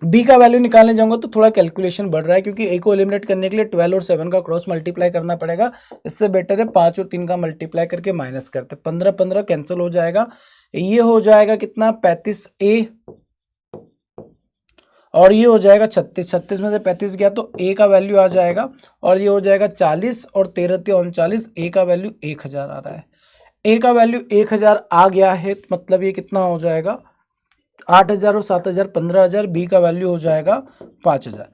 बी का वैल्यू निकालने जाऊंगा तो थोड़ा कैलकुलेशन बढ़ रहा है, क्योंकि ए को एलिमिनेट करने के लिए 12 और 7 का क्रॉस मल्टीप्लाई करना पड़ेगा। इससे बेटर है 5 और 3 का मल्टीप्लाई करके माइनस करते, 15 15 कैंसिल हो जाएगा। ये हो जाएगा कितना 35a, और ये हो जाएगा 36, 36 में से 35 गया तो ए का वैल्यू आ जाएगा, और ये हो जाएगा 40 और 13 39, ए का वैल्यू 1000 आ रहा है। ए का वैल्यू 1000 आ गया है, मतलब ये कितना हो जाएगा 8000 और 7000 15000, बी का वैल्यू हो जाएगा 5000,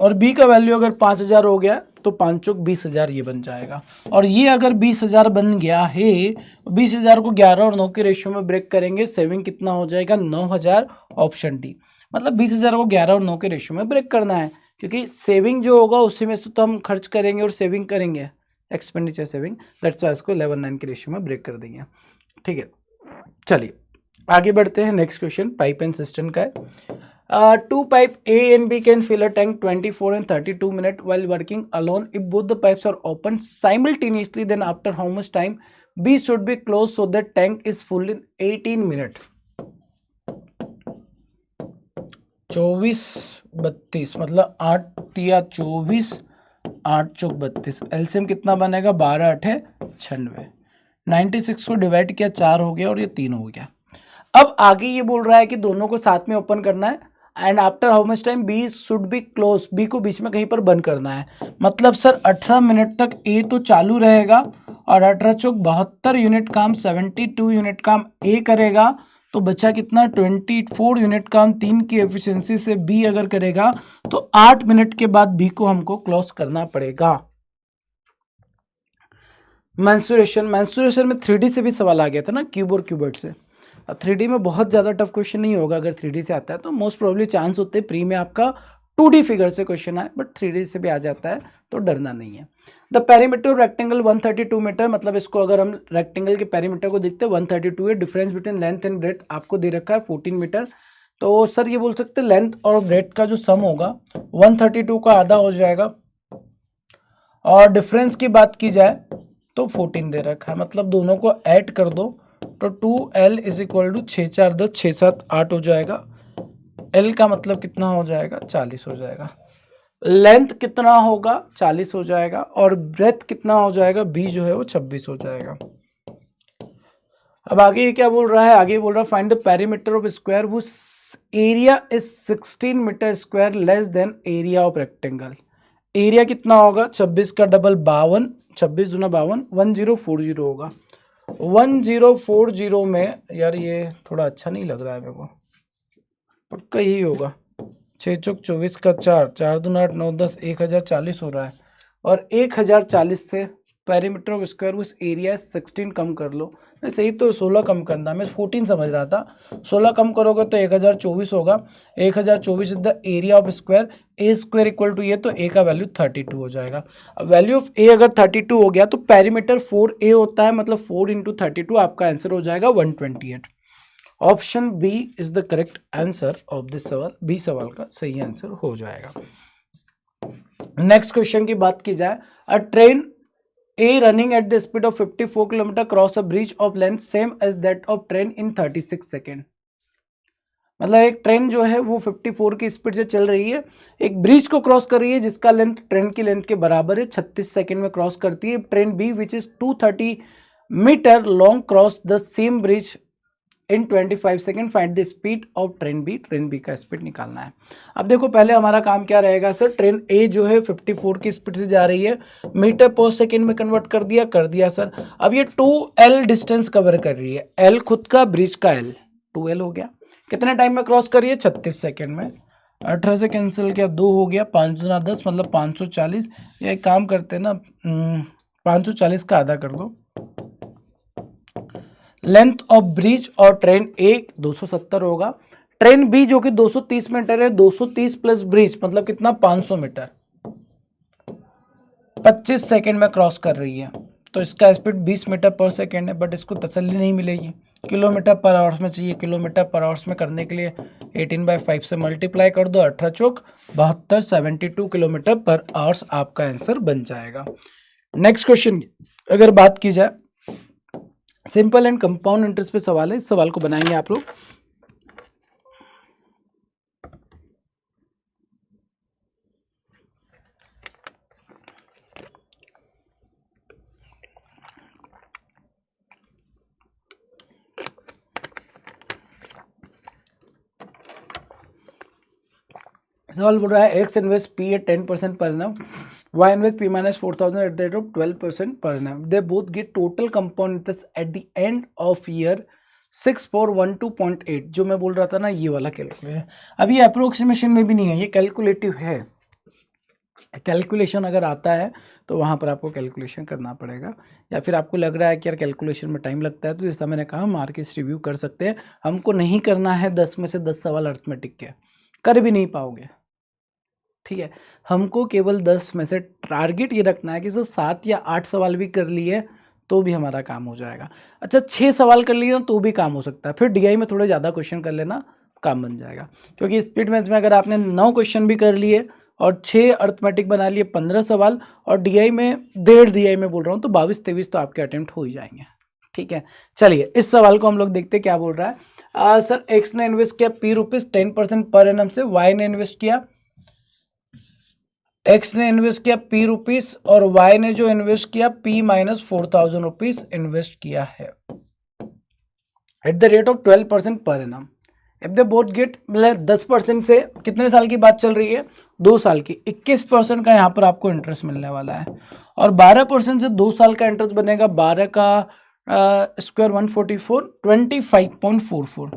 और बी का वैल्यू अगर 5000 हो गया तो 5 चौक 20000 ये बन जाएगा। और ये अगर 20000 बन गया है, 20000 को 11 और 9 के रेशियो में ब्रेक करेंगे, सेविंग कितना हो जाएगा 9000, ऑप्शन डी। मतलब 20000 को 11 और 9 के रेशियो में ब्रेक करना है, क्योंकि सेविंग जो होगा उसी में से तो हम खर्च करेंगे और सेविंग करेंगे, एक्सपेंडिचर सेविंग, दैट्स वाई इसको 11:9 के रेशियो में ब्रेक कर देंगे। ठीक है, चलिए आगे बढ़ते हैं। Next question pipe and system का है। Two pipe A and B can fill a tank 24 and 32 minutes while working alone. If both the pipes are open simultaneously, then after how much time B should be closed so that tank is full in 18 minutes? 24 32 मतलब 8 या 24, 8 चौक 32, एलसीएम कितना बनेगा 12 8 96, 96 को डिवाइड किया 4 हो गया और ये 3 हो गया। अब आगे ये बोल रहा है कि दोनों को साथ में ओपन करना है, and after how much time B should B close, B को बीच में कहीं पर बंद करना है। मतलब सर 18 मिनट तक ए तो चालू रहेगा, और 18 चौक 72 यूनिट काम, 72 यूनिट काम ए करेगा, तो बचा कितना 24 यूनिट काम 3 की एफिशिएंसी से बी अगर करेगा, तो 8 मिनट के बाद बी को हमको क्लोज करना पड़ेगा। मैंसुरेशन में 3D से भी सवाल आ गया था ना, क्यूब और क्यूबर्ट से। 3D में बहुत ज़्यादा टफ क्वेश्चन नहीं होगा, अगर 3D से आता है तो मोस्ट प्रोबेबली चांस होते हैं प्री में आपका 2D फिगर से क्वेश्चन आए, बट 3D से भी आ जाता है तो डरना नहीं है। The perimeter of rectangle 132 metre, मतलब इसको अगर हम रेक्टेंगल के पेरीमीटर को देखते हैं 132 है, difference between length and breadth आपको दे रखा है 14 मीटर। तो सर ये बोल सकते हैं लेंथ और ब्रेथ का जो सम होगा 132 का आधा हो जाएगा, और डिफरेंस की बात की जाए तो 14 दे रखा है, मतलब दोनों को ऐड कर दो तो 2L इज इक्वल टू 6 4 10 6 7 8 हो जाएगा। L का मतलब कितना हो जाएगा 40 हो जाएगा। लेंथ कितना होगा 40 हो जाएगा, और ब्रेथ कितना हो जाएगा B जो है वो 26 हो जाएगा। अब आगे ये क्या बोल रहा है, आगे बोल रहा है find the perimeter of square whose area is 16 metre square less than area of rectangle. Area कितना होगा 26 का डबल 52, 26 दूना 52, 1040 होगा। 1040 में यार ये थोड़ा अच्छा नहीं लग रहा है मेरे को, पक्का यही होगा। 6 चौक 24 का 4, 4 दूना 8 9 10, 1040 हो रहा है, और 1040 से पेरीमीटर ऑफ स्क्वायर उस एरिया 16 कम कर लो, सही तो 16 कम करना, मैं 14 समझ रहा था, 16 कम करोगे तो 1024 होगा। 1024 is the area of square, a square equal to ये, तो ए का वैल्यू 32 हो जाएगा। अब वैल्यू ऑफ ए अगर 32 हो गया तो पेरीमीटर 4A होता है, मतलब 4 इंटू 32 आपका आंसर हो जाएगा 128। Option B is the correct answer of this सवाल, बी सवाल का सही आंसर हो जाएगा। नेक्स्ट क्वेश्चन की बात की जाए, अ train A running at the speed of 54 km cross a bridge of length same as that of train in 36 second. मतलब एक ट्रेन जो है वो 54 की स्पीड से चल रही है, एक ब्रिज को क्रॉस कर रही है जिसका लेंथ ट्रेन की लेंथ के बराबर है, 36 सेकेंड में क्रॉस करती है। Train B which is 230 metre long cross the same bridge in 25 second, find the speed of train B. Train B का स्पीड निकालना है। अब देखो पहले हमारा काम क्या रहेगा सर, ट्रेन ए जो है 54 की स्पीड से जा रही है, मीटर पर सेकेंड में कन्वर्ट कर दिया सर। अब ये 2L डिस्टेंस कवर कर रही है, L खुद का ब्रिज का L 2L हो गया। कितने टाइम में क्रॉस कर रही है 36 सेकेंड में। 18 से कैंसिल किया 2 हो गया, 5 दूना 10 मतलब 540। ये एक काम करते हैं ना 540 का आधा कर दो। लेंथ ऑफ ब्रिज और ट्रेन ए 270 होगा, ट्रेन बी जो कि 230 मीटर है, 230 प्लस ब्रिज मतलब कितना 500 मीटर 25 सेकेंड में क्रॉस कर रही है, तो इसका स्पीड 20 मीटर पर सेकेंड है। बट इसको तसल्ली नहीं मिलेगी, किलोमीटर पर आवर्स में चाहिए। किलोमीटर पर आवर्स में करने के लिए 18/5 से मल्टीप्लाई कर दो, 18 चौक 72, 72 किलोमीटर पर आवर्स आपका आंसर बन जाएगा। नेक्स्ट क्वेश्चन अगर बात की जाए, सिंपल एंड कंपाउंड इंटरेस्ट पे सवाल है, इस सवाल को बनाएंगे आप लोग। सवाल बोल रहा है x invest P at 10% per annum, Y invest P minus 4000 at the rate of 12% per annum, they both get total compound interest at the end of year 6412.8। जो मैं बोल रहा था ना, ये वाला कैलकुलेशन, अब ये अप्रोक्सीमेशन में भी नहीं है, ये कैलकुलेटिव है। कैलकुलेशन अगर आता है तो वहाँ पर आपको कैलकुलेशन करना पड़ेगा, या फिर आपको लग रहा है कि यार कैलकुलेशन में टाइम लगता है, तो जैसा मैंने कहा मार्केट रिव्यू कर सकते हैं। हमको नहीं करना है 10 में से 10 सवाल अर्थमेटिक के, कर भी नहीं पाओगे, ठीक है। हमको केवल 10 में से टारगेट ये रखना है कि सर 7 या 8 सवाल भी कर लिए तो भी हमारा काम हो जाएगा। अच्छा 6 सवाल कर लिए ना तो भी काम हो सकता है, फिर डीआई में थोड़े ज़्यादा क्वेश्चन कर लेना, काम बन जाएगा। क्योंकि स्पीड मैथ्स में अगर आपने 9 क्वेश्चन भी कर लिए और 6 अर्थमेटिक बना लिए, 15 सवाल, और डीआई में 1.5 डीआई में बोल रहा हूँ, तो 22-23 तो आपके अटेम्प्ट हो ही जाएंगे, ठीक है। चलिए इस सवाल को हम लोग देखते क्या बोल रहा है। सर एक्स ने इन्वेस्ट किया पी रुपीज 10% पर एनम से, वाई ने इन्वेस्ट किया, एक्स ने इन्वेस्ट किया पी रुपीज और वाई ने जो इन्वेस्ट किया पी माइनस 4000 रुपीज इन्वेस्ट किया है eight the rate of 12% per annum. If they both gate, मतलब 10% से कितने साल की बात चल रही है, 2 साल की, 21% का यहाँ पर आपको इंटरेस्ट मिलने वाला है, और 12% से 2 साल का इंटरेस्ट बनेगा, 12 का स्क्वायर 144, 25.44।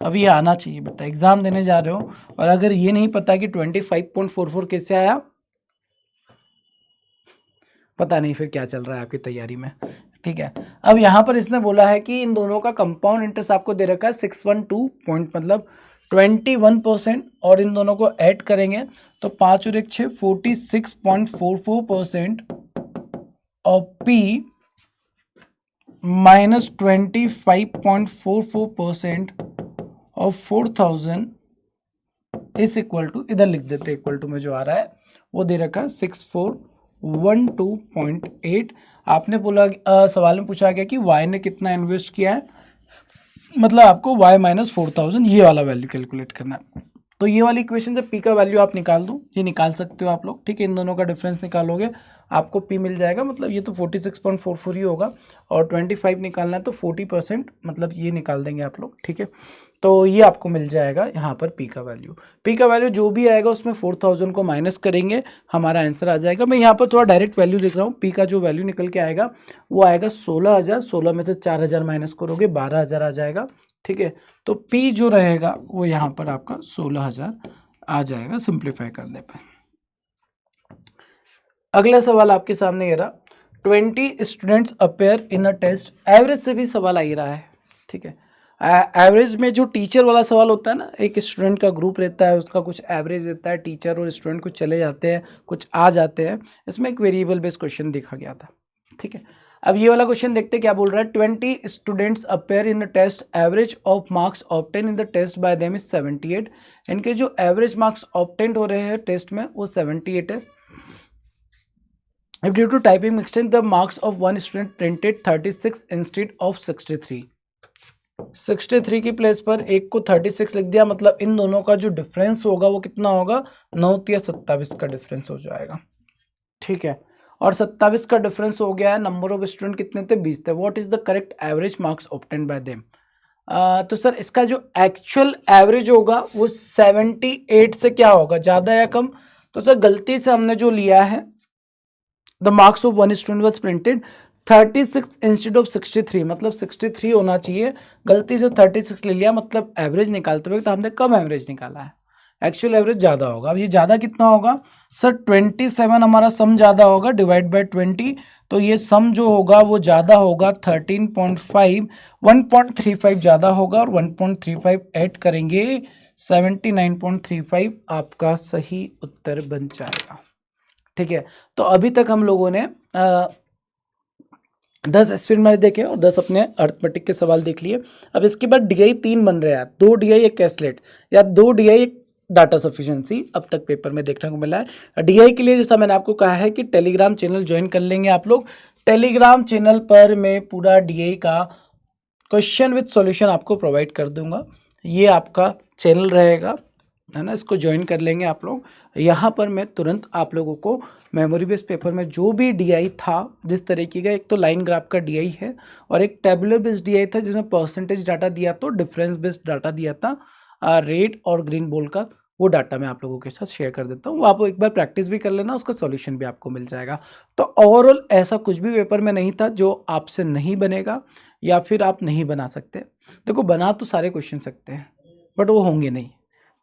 अब ये आना चाहिए बेटा, एग्जाम देने जा रहे हो और अगर ये नहीं पता कि 25.44 कैसे आया, पता नहीं फिर क्या चल रहा है आपकी तैयारी में, ठीक है। अब यहाँ पर इसने बोला है कि इन दोनों का कंपाउंड इंटरेस्ट आपको दे रखा है 612 पॉइंट मतलब 21%, और इन दोनों को ऐड करेंगे तो 5 और 1 6 46.44% और P माइनस 25.44% और 4000 इस इक्वल टू, इधर लिख देते इक्वल टू में जो आ रहा है वो दे रखा 6412.8। आपने बोला सवाल में पूछा गया कि वाई ने कितना इन्वेस्ट किया है, मतलब आपको वाई माइनस 4000 ये वाला वैल्यू कैलकुलेट करना है। तो ये वाली इक्वेशन से पी का वैल्यू आप निकाल दो, ये निकाल सकते हो आप लोग, ठीक है। इन दोनों का डिफरेंस निकालोगे आपको पी मिल जाएगा, मतलब ये तो 46.44 ही होगा, और 25 निकालना है तो 40%, मतलब ये निकाल देंगे आप लोग, ठीक है। तो ये आपको मिल जाएगा यहाँ पर पी का वैल्यू। पी का वैल्यू जो भी आएगा उसमें 4000 को माइनस करेंगे, हमारा आंसर आ जाएगा। मैं यहाँ पर थोड़ा डायरेक्ट वैल्यू लिख रहा हूँ, पी का जो वैल्यू निकल के आएगा वो आएगा 16000, 16 में से 4000 माइनस करोगे 12000 आ जाएगा, ठीक है। तो P जो रहेगा वो यहाँ पर आपका 16000 आ जाएगा सिंप्लीफाई करने पर। अगला सवाल आपके सामने ये रहा, 20 students appear in a test, average से भी सवाल आ ही रहा है, ठीक है। एवरेज में जो टीचर वाला सवाल होता है ना, एक स्टूडेंट का ग्रुप रहता है, उसका कुछ एवरेज रहता है, टीचर और स्टूडेंट कुछ चले जाते हैं, कुछ आ जाते हैं, इसमें एक वेरिएबल बेस्ड क्वेश्चन देखा गया था, ठीक है। अब ये वाला क्वेश्चन देखते क्या बोल रहा है, 20 students appear in the test, average of marks obtain in the test by them is 78। इनके जो एवरेज मार्क्स ऑब्टेन हो रहे हैं टेस्ट में वो 78 है। If due to typing mistake the marks of one student printed 36 instead of 63, 63 की प्लेस पर एक को 36 लिख दिया, मतलब इन दोनों का जो डिफरेंस होगा वो कितना होगा, 9 या 27 का डिफरेंस हो जाएगा, ठीक है। और 27 का डिफरेंस हो गया है, नंबर ऑफ स्टूडेंट कितने थे, 20 थे। What is the correct average marks obtain bye them. तो सर इसका जो एक्चुअल एवरेज होगा वो 78 से क्या होगा, ज्यादा या कम। तो सर गलती से हमने जो लिया है, the marks of one student was printed 36 instead of 63, मतलब 63 होना चाहिए, गलती से 36 ले लिया, मतलब एवरेज निकालते वक्त हमने कम एवरेज निकाला है, एक्चुअल एवरेज ज़्यादा होगा। अब ये ज़्यादा कितना होगा सर, 27 हमारा सम ज़्यादा होगा डिवाइड बाय 20, तो ये सम जो होगा वो ज़्यादा होगा 13.5, 1.35 ज़्यादा होगा, और 1.35 ऐड करेंगे 79.35 आपका सही उत्तर बन जाएगा, ठीक है। तो अभी तक हम लोगों ने 10 स्पीड मैथ देखे और 10 अपने अर्थमेटिक के सवाल देख लिए। अब इसके बाद डीआई 3 बन रहे हैं, 2 डीआई एक कैसलेट, या 2 डीआई एक डाटा सफिशिएंसी अब तक पेपर में देखने को मिला है। डीआई के लिए जैसा मैंने आपको कहा है कि टेलीग्राम चैनल ज्वाइन कर लेंगे आप लोग। टेलीग्राम चैनल पर मैं पूरा डीआई का क्वेश्चन विद सॉल्यूशन आपको प्रोवाइड कर दूंगा, ये आपका चैनल रहेगा, है ना। इसको ज्वाइन कर लेंगे आप लोग। यहाँ पर मैं तुरंत आप लोगों को मेमोरी बेस्ड पेपर में जो भी डीआई था जिस तरीके का, एक तो लाइन ग्राफ का डीआई है और एक टेबुलर बेस्ड डीआई था जिसमें परसेंटेज डाटा दिया तो डिफरेंस बेस्ड डाटा दिया था, रेड और ग्रीन बॉल का वो डाटा मैं आप लोगों के साथ शेयर कर देता हूँ, वो आप एक बार प्रैक्टिस भी कर लेना, उसका सॉल्यूशन भी आपको मिल जाएगा। तो ओवरऑल ऐसा कुछ भी पेपर में नहीं था जो आपसे नहीं बनेगा या फिर आप नहीं बना सकते। देखो बना तो सारे क्वेश्चन सकते हैं बट वो होंगे नहीं,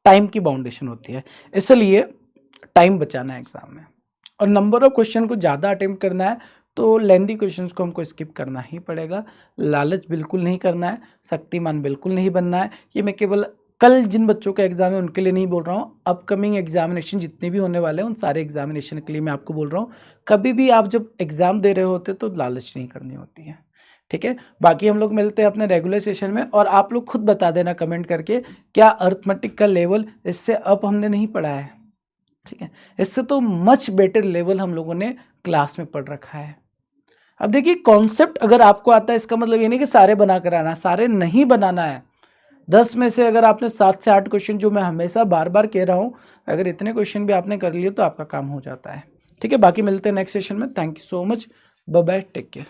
टाइम की बाउंडेशन होती है, इसलिए टाइम बचाना है एग्जाम में और नंबर ऑफ क्वेश्चन को ज़्यादा अटेम्प्ट करना है तो लेंदी क्वेश्चंस को हमको स्किप करना ही पड़ेगा। लालच बिल्कुल नहीं करना है, शक्तिमान बिल्कुल नहीं बनना है। ये मैं केवल कल जिन बच्चों का एग्जाम है उनके लिए नहीं बोल रहा हूँ, अपकमिंग एग्जामिनेशन जितने भी होने वाले हैं उन सारे एग्जामिनेशन के लिए मैं आपको बोल रहा हूँ। कभी भी आप जब एग्जाम दे रहे होते तो लालच नहीं करनी होती है, ठीक है। बाकी हम लोग मिलते हैं अपने रेगुलर सेशन में और आप लोग खुद बता देना कमेंट करके क्या अर्थमेटिक का लेवल इससे अप हमने नहीं पढ़ा है, ठीक है। इससे तो मच बेटर लेवल हम लोगों ने क्लास में पढ़ रखा है। अब देखिए कॉन्सेप्ट अगर आपको आता है इसका मतलब ये नहीं कि सारे बना कर आना, सारे नहीं बनाना है। 10 में से अगर आपने 7 से 8 क्वेश्चन, जो मैं हमेशा बार बार कह रहा हूँ, अगर इतने क्वेश्चन भी आपने कर लिए तो आपका काम हो जाता है, ठीक है। बाकी मिलते हैं नेक्स्ट सेशन में। Thank you so much, bye bye, take care.